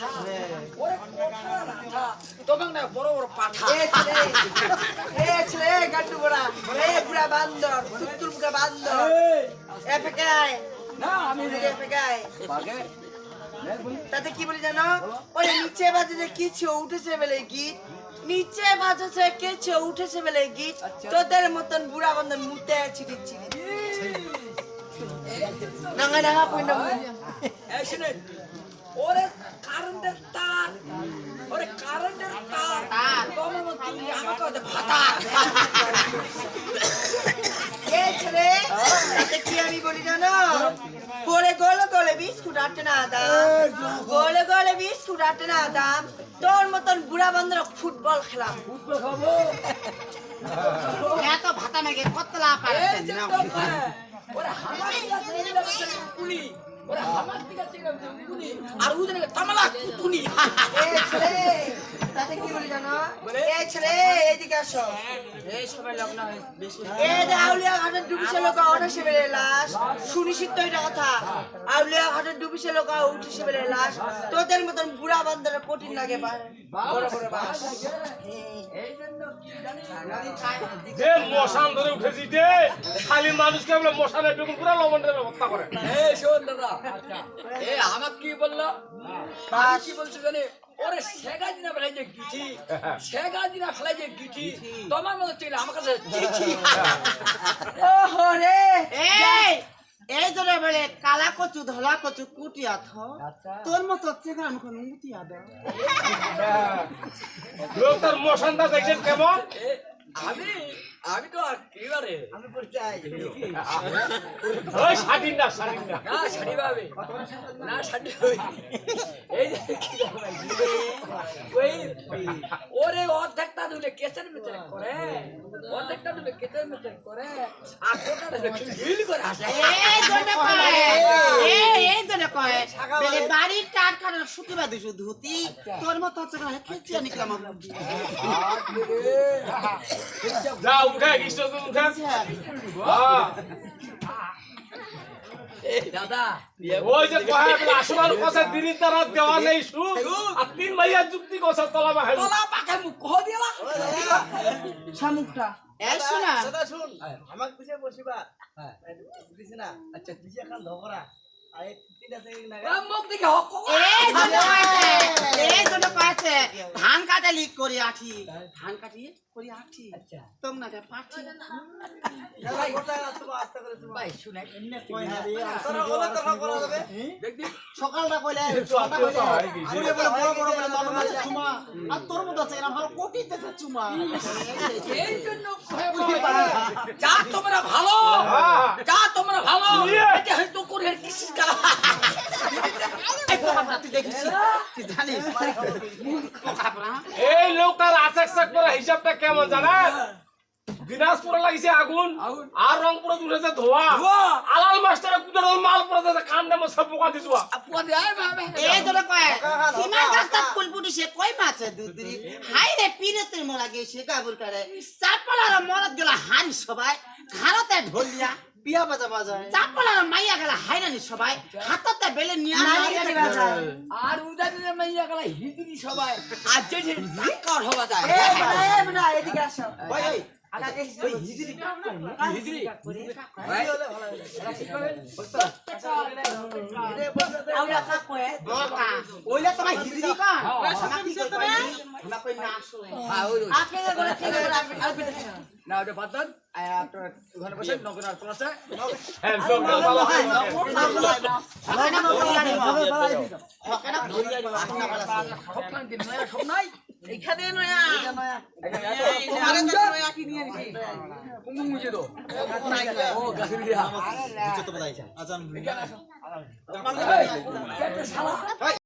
পাঠা ওরে কঠোর পাঠা তোমার না বড় বড় পাঠা এ ছেলে গান্ডু বড়া এ পুরা বান্দর তুতুল পুরা বান্দর এ ফেকায় না আমি ফেকায় বাগে তাতে কি বলি জানো ওরে নিচে বাজে কিছু উঠেছে বলে গীত নিচে বাজেছে কিছু উঠেছে বলে গীত তোদের মতন বুড়া বান্দর মুতে ছিটিছি নাঙ্গা নাঙ্গা কই না এই শুনে ওরে কারেন্টের তার ওরে কারেন্টের তার তোমার মত তুমি আমাকে ওতে ভাতা এ ছেলে তাতে কি আমি বলি জানো পরে গলে গলে বিস্কুট আটে না দাম গলে গলে বিস্কুট আটে না দাম তোর মতন বুড়া বান্দর ফুটবল খেলাম ফুটবল খাবো এত ভাতা মেগে কতলা এই পারছেন যে না ওরে হামার দিকে কুলি ওরে হামার দিকে কুলি আর উদের তামালা কুনি এ ছেলে তাতে কি বলি জানো এ ছেলে এইদিকে আসো এই সবাই লগ্ন হয় বেশি এ দে আউলিয়া ঘাটের ডুবিছে লোক উঠেছে বেলে লাশ শুনিস তো এটা কথা আউলিয়া ঘাটের ডুবিছে লোক উঠেছে বেলে লাশ তোদের মতন বুড়া বান্দরের কঠিন লাগে বড় বড় বাস এই জন্য কি জানি যে মশান ধরে উঠেছি যে খালি মানুষকে বলে মশানের বেগুন পুরো লবণ দেবে হত্যা করে এই শোন দাদা এ আমাকে কি বললো আমি কি বলছো জানি ওরে শেগা দিনা ফেলাই যে গিঠি শেগা দিনা ফেলাই যে গিঠি তোমার মতো ছিল আমার কাছে চিঠি ওহো রে এই জন্য বলে কালা কচু ধলা কচু কুটিয়া থ তোর মতো চেগান কোন মুতিয়া দে লোক তার মশানটা দেখছেন কেমন এ, আমি আমি তো আর কিবারে আমি পরিচয় ওই স্বাধীন না স্বাধীন না না শাড়ি পাবে না শাড়ি হবে এই যে কি হবে ওই ওরে অর্ধেকটা দিলে কেসের মেচের করে অর্ধেকটা দিলে কেসের মেচের করে আর গোটা দিলে খিল করে আসে এই জন্য কয় এই জন্য কয় বলে বাড়ির টাট কাটার শুকিবা দিছু ধুতি তোর মতো চেগান খেচিয়া নিকলাম যা উঠে কৃষ্ণ উঠে হ্যাঁ দাদা ওই যে কহে আসমান কথা দিনের দ্বারা দেওয়া নেই সুখ আর তিন ভাইয়া যুক্তি কথা তলা বাহে তোলা পাকে মুখ কহ দিলা শামুকটা এই শোনা দাদা শুন আমাকে পিছে বসিবা হ্যাঁ দিছ না আচ্ছা পিছে এখন ধগরা আর এই তিনটা থেকে না মুখ দেখে হক এই জন্য কয়েছে ধান কাটা লিক করে আঠি ধান কাটি করে আঠি আচ্ছা তোম না পাঠি ভাই গোটা আসবো আস্তে করে শুনো ভাই শুনে এমনি কই না রে তোরা ওলা কথা করা যাবে দেখবি সকালটা কইলে একটু আত্মীয়তা হয় কি বলে বলে বড় বড় বলে বাবা মাছ চুমা আর তোর মতো আছে না ভালো কোটিতে চুমা এই জন্য যা তোমরা ভালো যা তোমরা ভালো এটা হয়তো করে কিসিস কালা এই পোকা তুই দেখিস তুই জানিস পোকা এই লোকটার আচাক চাক করে হিসাবটা কেমন জানেন দিনাজপুরে লাগিছে আগুন আর রংপুরে উঠেছে ধোয়া আলাল মাস্টারে কুদরল মাল পড়েছে কান্দে মশা পোকা দিছুয়া আপু দে আয় বাবা এই ধরে কয় সীমা গাছটা ফুলপুটি সে কই মাছে দুধরি হাই রে পিরেতে মোলা গেছে কাবুল করে চাপলার মরদ গেল হারি সবাই ঘাড়তে ঢোলিয়া বিয়া বাজা বাজায় চাপলার মাইয়া গেল হাইরানি সবাই হাততে বেলে নিয়া নালিগাড়ি বাজায় আর উদাদিনে মাইয়া গলা হিদিনি সবাই আর যে যে কার হওয়া যায় এ বড়া এদিকে আসো ওই ওই আগে ওই হিজরি হিদিনি আউলা কা কয় বাবা ওইলা তোমার হিজরি কা আমার কি কই আমরা কই না আসো হ্যাঁ ওই আপনি করে ঠিক করে আপনি না ওটা বাদ দেন আপনার ওখানে বসে নগর আর পড়াছে হ্যাঁ লোকটা ভালো হয় ওখানে বলিয়ানি ওখানে বলিয়ানি আপনা ভালো সব খান দিন নয়া সব নাই এখানে নয়া তোমারে নয়া কি নিয়ে নিছি কুমু মুজে দো ও গাছরিয়া নিচে তো বলাইছে আজান শালা